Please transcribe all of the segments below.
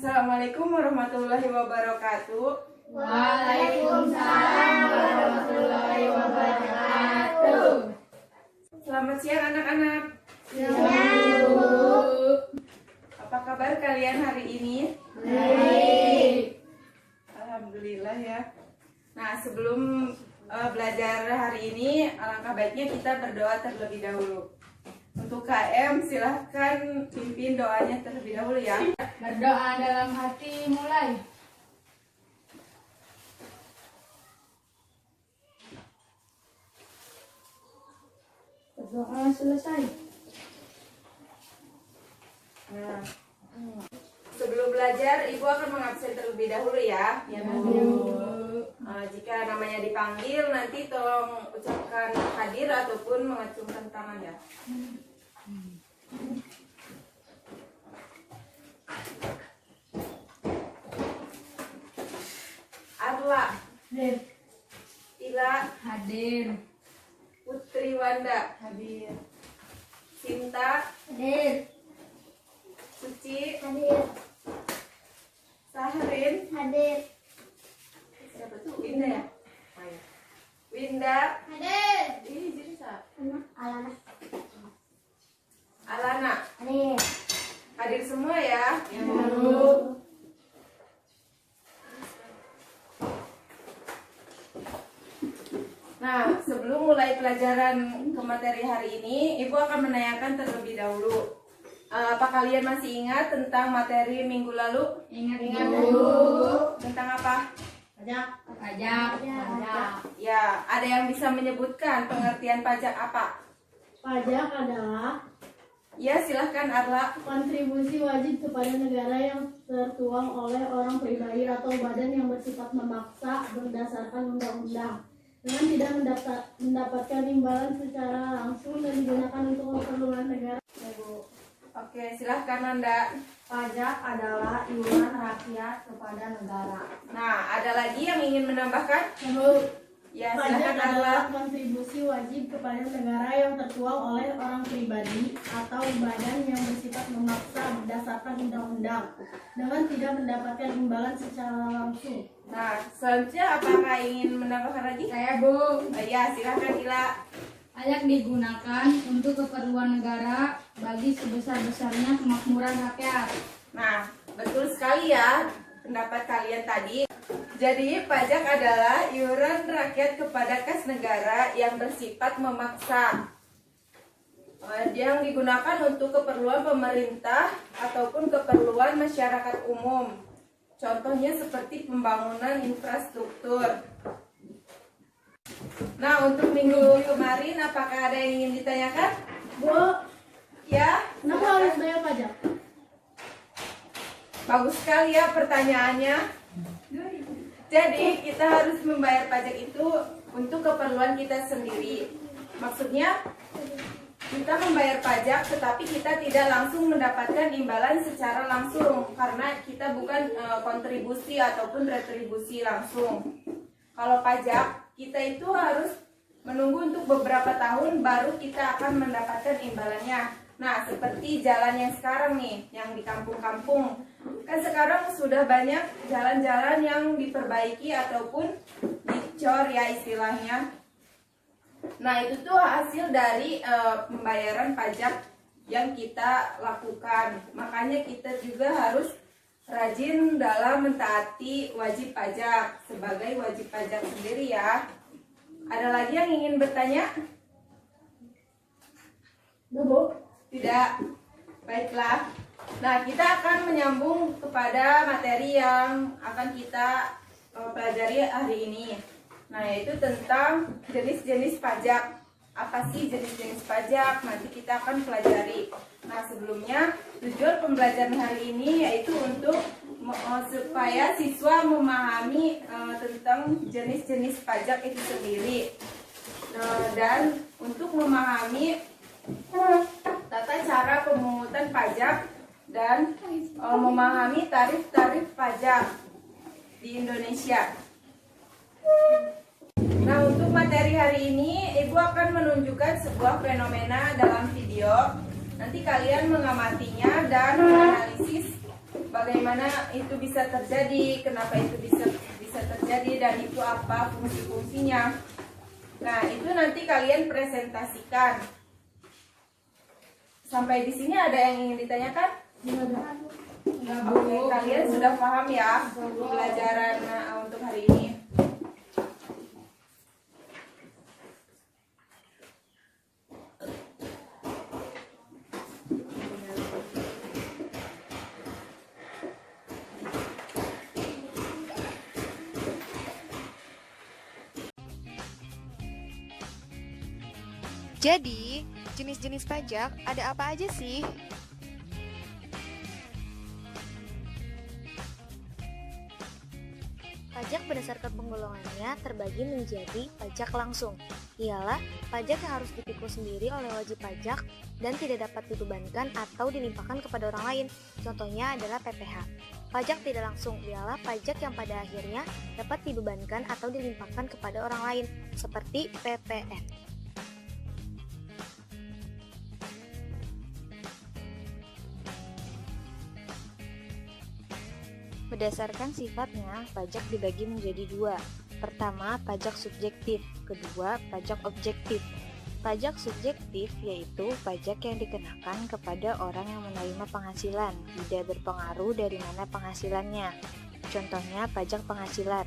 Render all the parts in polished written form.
Assalamualaikum warahmatullahi wabarakatuh. Waalaikumsalam warahmatullahi wabarakatuh. Selamat siang anak-anak. Siang, Bu. Apa kabar kalian hari ini? Baik. Alhamdulillah ya. Nah, sebelum belajar hari ini, alangkah baiknya kita berdoa terlebih dahulu. Untuk KM, silahkan pimpin doanya terlebih dahulu ya. Berdoa dalam hati mulai. Berdoa selesai. Nah, sebelum belajar, Ibu akan mengabsen terlebih dahulu ya. Jika namanya dipanggil, nanti tolong ucapkan hadir ataupun mengacungkan tangan ya. Arla, Hadir. Ila, Hadir. Putri Wanda, hadir. Sinta, Hadir. Suci, Hadir. Sahrin, Hadir. siapa tuh? Winda ya? Oh, ya. Winda, Hadir. ini jadi siapa? Alana. Alana, Hadir. hadir semua ya. Nah, sebelum mulai pelajaran ke materi hari ini, Ibu akan menanyakan terlebih dahulu. Apa kalian masih ingat tentang materi minggu lalu? Ingat dulu. Tentang apa? Pajak. Ya, ada yang bisa menyebutkan pengertian pajak apa? Pajak adalah Ya, silahkan Arla. kontribusi wajib kepada negara yang tertuang oleh orang pribadi atau badan yang bersifat memaksa berdasarkan undang-undang dengan tidak mendapatkan imbalan secara langsung dan digunakan untuk keperluan negara. Oke, silahkan Nanda. Pajak adalah iuran rakyat kepada negara. Nah, ada lagi yang ingin menambahkan? Ya, Pajak silahkan Arla. adalah kontribusi wajib kepada negara yang tertuang oleh orang pribadi atau badan yang bersifat memaksa berdasarkan undang-undang dengan tidak mendapatkan imbalan secara langsung. Nah, selanjutnya apakah ingin menambahkan lagi? Saya, Bu. Ya, silahkan Ila. Pajak digunakan untuk keperluan negara bagi sebesar-besarnya kemakmuran rakyat. Nah, betul sekali ya pendapat kalian tadi. Jadi, pajak adalah iuran rakyat kepada kas negara yang bersifat memaksa, yang digunakan untuk keperluan pemerintah ataupun keperluan masyarakat umum. Contohnya seperti pembangunan infrastruktur. Nah, untuk minggu kemarin apakah ada yang ingin ditanyakan? Bu, Ya, kenapa harus bayar pajak? bagus sekali ya pertanyaannya. Jadi kita harus membayar pajak itu untuk keperluan kita sendiri. Maksudnya kita membayar pajak tetapi kita tidak langsung mendapatkan imbalan secara langsung karena kita bukan kontribusi ataupun retribusi langsung. Kalau pajak kita itu harus menunggu untuk beberapa tahun baru kita akan mendapatkan imbalannya. Nah, seperti jalan yang sekarang nih, yang di kampung-kampung. Kan sekarang sudah banyak jalan-jalan yang diperbaiki ataupun dicor ya istilahnya. Nah, itu tuh hasil dari pembayaran pajak yang kita lakukan. Makanya kita juga harus rajin dalam mentaati wajib pajak sebagai wajib pajak sendiri ya. Ada lagi yang ingin bertanya? Bu, Tidak. Baiklah. Nah, kita akan menyambung kepada materi yang akan kita pelajari hari ini. Nah, yaitu tentang jenis-jenis pajak. Apa sih jenis-jenis pajak? Nanti kita akan pelajari. Nah, sebelumnya tujuan pembelajaran hari ini yaitu untuk supaya siswa memahami tentang jenis-jenis pajak itu sendiri. Dan untuk memahami tata cara pemungutan pajak dan memahami tarif-tarif pajak di Indonesia. Nah, untuk materi hari ini Ibu akan menunjukkan sebuah fenomena dalam video. Nanti kalian mengamatinya dan menganalisis bagaimana itu bisa terjadi, kenapa itu bisa terjadi, dan itu apa fungsi-fungsinya. Nah, itu nanti kalian presentasikan. Sampai di sini ada yang ingin ditanyakan? Oke, kalian sudah paham ya pelajaran untuk hari ini? Jadi, jenis-jenis pajak ada apa aja sih? Pajak berdasarkan penggolongannya terbagi menjadi pajak langsung. Ialah pajak yang harus dipikul sendiri oleh wajib pajak dan tidak dapat dibebankan atau dilimpahkan kepada orang lain. Contohnya adalah PPh. Pajak tidak langsung ialah pajak yang pada akhirnya dapat dibebankan atau dilimpahkan kepada orang lain, seperti PPN. Berdasarkan sifatnya, pajak dibagi menjadi dua. Pertama, pajak subjektif. Kedua, pajak objektif. Pajak subjektif yaitu pajak yang dikenakan kepada orang yang menerima penghasilan, tidak berpengaruh dari mana penghasilannya. Contohnya, pajak penghasilan.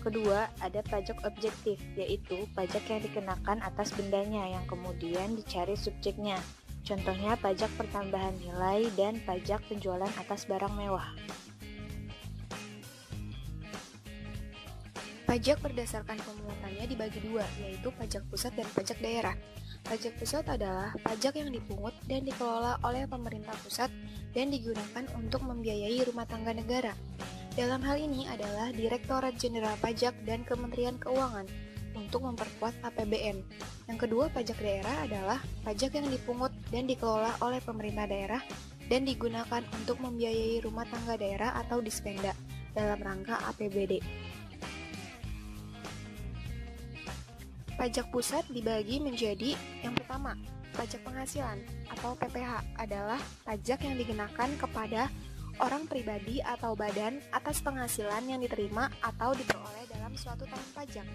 Kedua, ada pajak objektif, yaitu pajak yang dikenakan atas bendanya yang kemudian dicari subjeknya. Contohnya, pajak pertambahan nilai dan pajak penjualan atas barang mewah. Pajak berdasarkan pemungutannya dibagi dua, yaitu pajak pusat dan pajak daerah. Pajak pusat adalah pajak yang dipungut dan dikelola oleh pemerintah pusat dan digunakan untuk membiayai rumah tangga negara. Dalam hal ini adalah Direktorat Jenderal Pajak dan Kementerian Keuangan untuk memperkuat APBN. Yang kedua, pajak daerah adalah pajak yang dipungut dan dikelola oleh pemerintah daerah dan digunakan untuk membiayai rumah tangga daerah atau Dispenda dalam rangka APBD. Pajak pusat dibagi menjadi yang pertama, pajak penghasilan atau PPh adalah pajak yang dikenakan kepada orang pribadi atau badan atas penghasilan yang diterima atau diperoleh dalam suatu tahun pajak.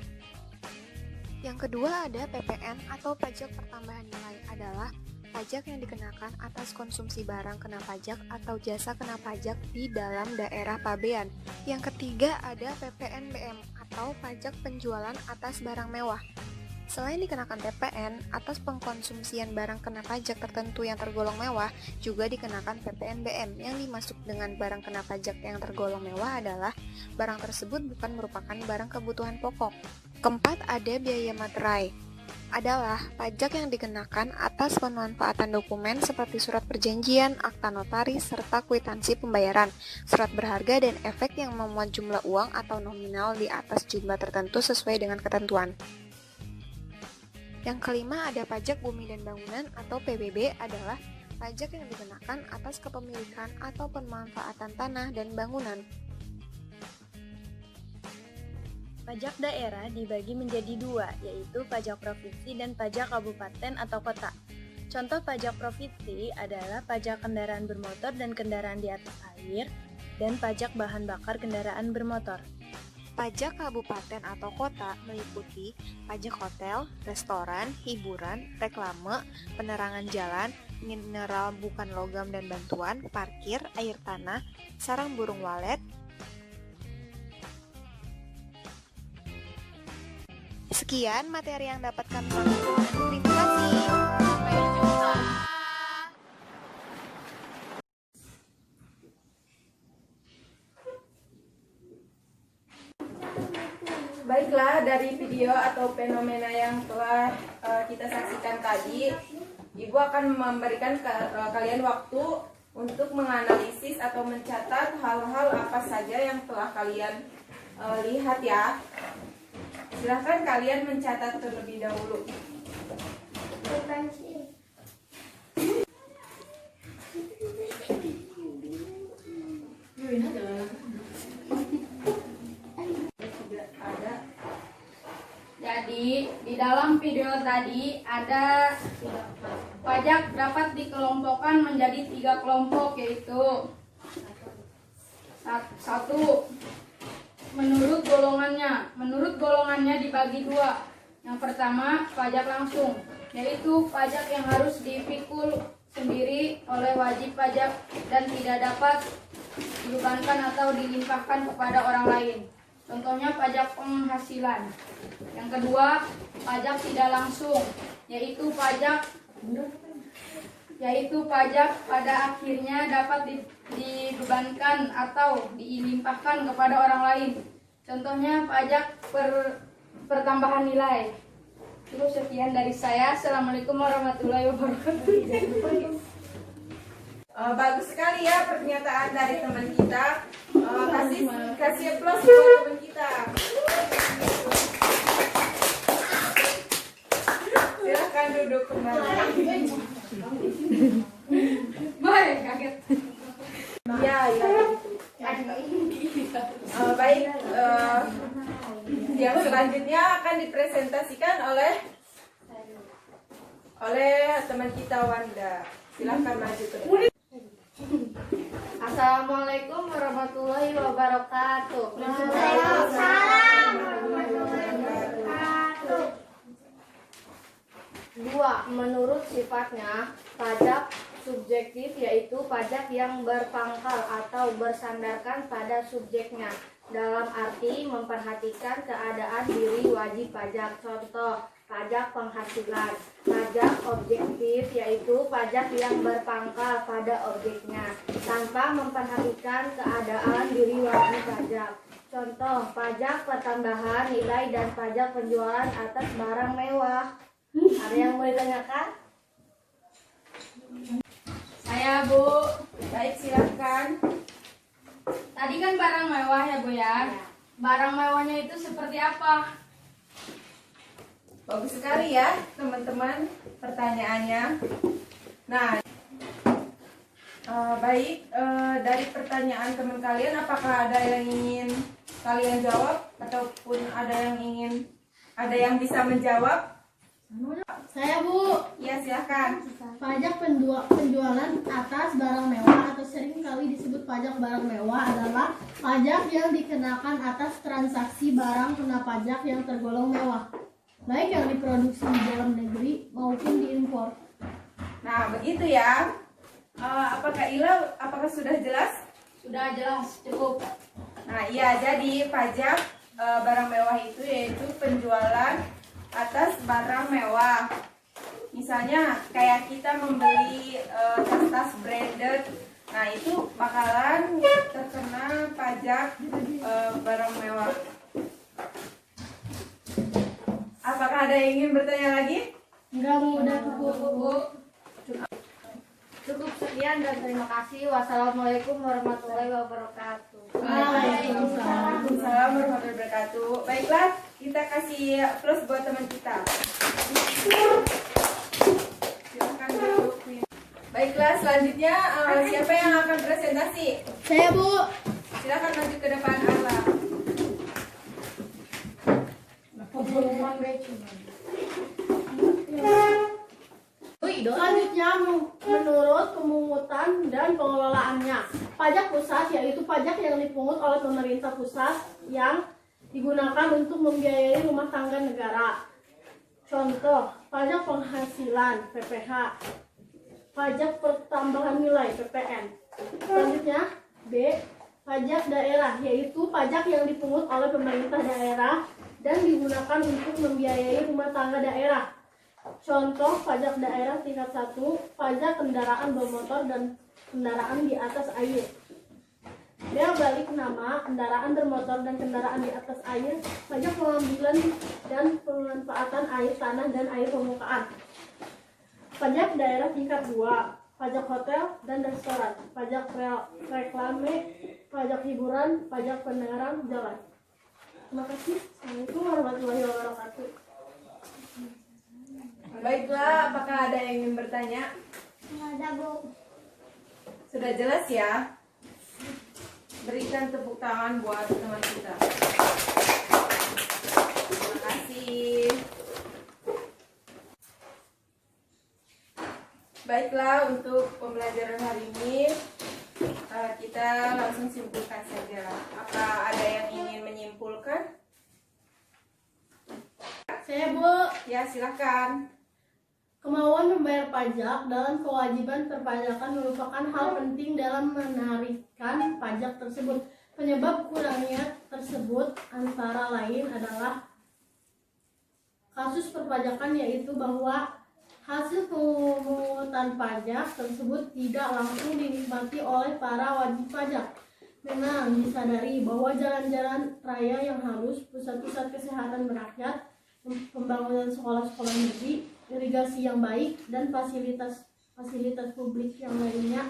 Yang kedua ada PPN atau pajak pertambahan nilai adalah pajak yang dikenakan atas konsumsi barang kena pajak atau jasa kena pajak di dalam daerah pabean. Yang ketiga ada PPNBM atau pajak penjualan atas barang mewah. Selain dikenakan PPN, atas pengkonsumsian barang kena pajak tertentu yang tergolong mewah, juga dikenakan PPNBM. Yang dimaksud dengan barang kena pajak yang tergolong mewah adalah barang tersebut bukan merupakan barang kebutuhan pokok. Keempat, ada biaya materai. Adalah pajak yang dikenakan atas pemanfaatan dokumen seperti surat perjanjian, akta notaris, serta kwitansi pembayaran, surat berharga, dan efek yang memuat jumlah uang atau nominal di atas jumlah tertentu sesuai dengan ketentuan. Yang kelima ada pajak bumi dan bangunan atau PBB adalah pajak yang dikenakan atas kepemilikan atau pemanfaatan tanah dan bangunan. Pajak daerah dibagi menjadi dua, yaitu pajak provinsi dan pajak kabupaten atau kota. Contoh pajak provinsi adalah pajak kendaraan bermotor dan kendaraan di atas air, dan pajak bahan bakar kendaraan bermotor. Pajak kabupaten atau kota meliputi pajak hotel, restoran, hiburan, reklame, penerangan jalan, mineral bukan logam dan bantuan, parkir, air tanah, sarang burung walet. Sekian materi yang dapat kami sampaikan. Terima kasih. Sampai jumpa. Baiklah, dari video atau fenomena yang telah kita saksikan tadi, Ibu akan memberikan kalian waktu untuk menganalisis atau mencatat hal-hal apa saja yang telah kalian lihat ya. Silahkan kalian mencatat terlebih dahulu. Jadi, di dalam video tadi ada pajak dapat dikelompokkan menjadi 3 kelompok, yaitu Satu, menurut golongannya dibagi dua. Yang pertama, pajak langsung, yaitu pajak yang harus dipikul sendiri oleh wajib pajak dan tidak dapat dibebankan atau dilimpahkan kepada orang lain. Contohnya pajak penghasilan. Yang kedua, pajak tidak langsung, yaitu pajak pada akhirnya dapat dibebankan atau dilimpahkan kepada orang lain. Contohnya pajak pertambahan nilai. Cukup sekian dari saya. Assalamualaikum warahmatullahi wabarakatuh. Bagus sekali ya pernyataan dari teman kita. Kasih plus buat teman kita. Silahkan duduk kembali. Baik, kaget. Ya. Baik. Yang selanjutnya akan dipresentasikan oleh teman kita Wanda. Silahkan maju ke depan. Assalamualaikum warahmatullahi wabarakatuh. Dua, menurut sifatnya, pajak subjektif yaitu pajak yang berpangkal atau bersandarkan pada subjeknya dalam arti memperhatikan keadaan diri wajib pajak. Contoh, pajak penghasilan. Pajak objektif yaitu pajak yang berpangkal pada objeknya tanpa memperhatikan keadaan diri wajib pajak. Contoh, pajak pertambahan nilai dan pajak penjualan atas barang mewah. Ada yang mau ditanyakan? Saya, Bu. Baik, silakan. Tadi kan barang mewah ya, Bu ya? Barang mewahnya itu seperti apa? Bagus sekali ya teman-teman pertanyaannya. Nah, baik, dari pertanyaan teman kalian, apakah ada yang ingin kalian jawab ataupun ada yang bisa menjawab? Saya, Bu. Ya, silakan. Pajak penjualan atas barang mewah atau sering kali disebut pajak barang mewah adalah pajak yang dikenakan atas transaksi barang kena pajak yang tergolong mewah, baik yang diproduksi di dalam negeri maupun diimpor. Nah, begitu ya. Apakah sudah jelas? Sudah jelas, cukup. Nah, iya, jadi pajak barang mewah itu yaitu penjualan atas barang mewah. Misalnya kayak kita membeli tas-tas branded, nah itu bakalan terkena pajak barang mewah. Apakah ada yang ingin bertanya lagi? Enggak, udah cukup. Cukup sekian dan terima kasih. Wassalamualaikum warahmatullahi wabarakatuh. Waalaikumsalam warahmatullahi wabarakatuh. Baiklah, kita kasih plus buat teman kita. Silakan duduk. Baiklah, selanjutnya siapa yang akan presentasi? Saya, Bu. Silakan maju ke depan, Arla. Selanjutnya, menurut pemungutan dan pengelolaannya, pajak pusat yaitu pajak yang dipungut oleh pemerintah pusat yang digunakan untuk membiayai rumah tangga negara. Contoh, pajak penghasilan (PPh), pajak pertambahan nilai (PPN). Selanjutnya, B, pajak daerah yaitu pajak yang dipungut oleh pemerintah daerah dan digunakan untuk membiayai rumah tangga daerah. Contoh, pajak daerah tingkat 1, pajak kendaraan bermotor dan kendaraan di atas air. Dia balik nama, kendaraan bermotor dan kendaraan di atas air, pajak pengambilan dan pemanfaatan air tanah dan air permukaan. Pajak daerah tingkat 2, pajak hotel dan restoran, pajak reklame, pajak hiburan, pajak penerangan jalan. Terima kasih. Assalamualaikum warahmatullahi wabarakatuh. Baiklah, apakah ada yang ingin bertanya? Ada, Bu. Sudah jelas ya? Berikan tepuk tangan buat teman kita. Terima kasih. Baiklah, untuk pembelajaran hari ini Kita langsung simpulkan saja. Apa ada yang ingin menyimpulkan? Saya Bu, Ya, silakan. kemauan membayar pajak dalam kewajiban perpajakan merupakan hal penting dalam menarikkan pajak tersebut. Penyebab kurangnya tersebut antara lain adalah kasus perpajakan, yaitu bahwa hasil pemungutan pajak tersebut tidak langsung dinikmati oleh para wajib pajak. Memang disadari bahwa jalan-jalan raya yang halus, pusat-pusat kesehatan rakyat, pembangunan sekolah-sekolah negeri, irigasi yang baik, dan fasilitas publik yang lainnya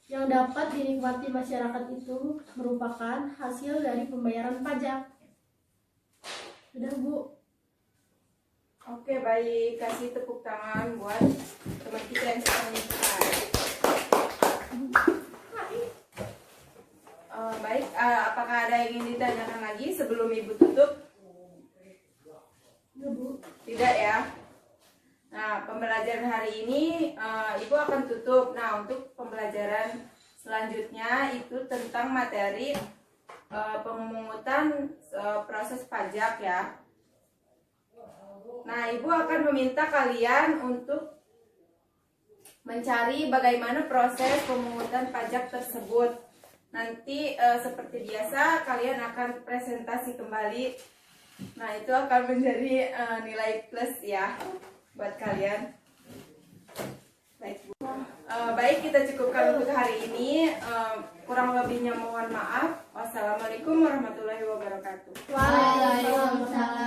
yang dapat dinikmati masyarakat itu merupakan hasil dari pembayaran pajak. Sudah Bu. Oke, baik. Kasih tepuk tangan buat teman kita yang sudah menyelesaikan. Baik, apakah ada yang ingin ditanyakan lagi sebelum Ibu tutup? Tidak ya? Nah, pembelajaran hari ini Ibu akan tutup. Nah, untuk pembelajaran selanjutnya itu tentang materi pemungutan proses pajak ya. Nah, Ibu akan meminta kalian untuk mencari bagaimana proses pemungutan pajak tersebut. Nanti seperti biasa kalian akan presentasi kembali. Nah, itu akan menjadi nilai plus ya buat kalian. Baik, Bu. Baik, kita cukupkan untuk hari ini. Kurang lebihnya mohon maaf. Wassalamualaikum warahmatullahi wabarakatuh. Waalaikumsalam.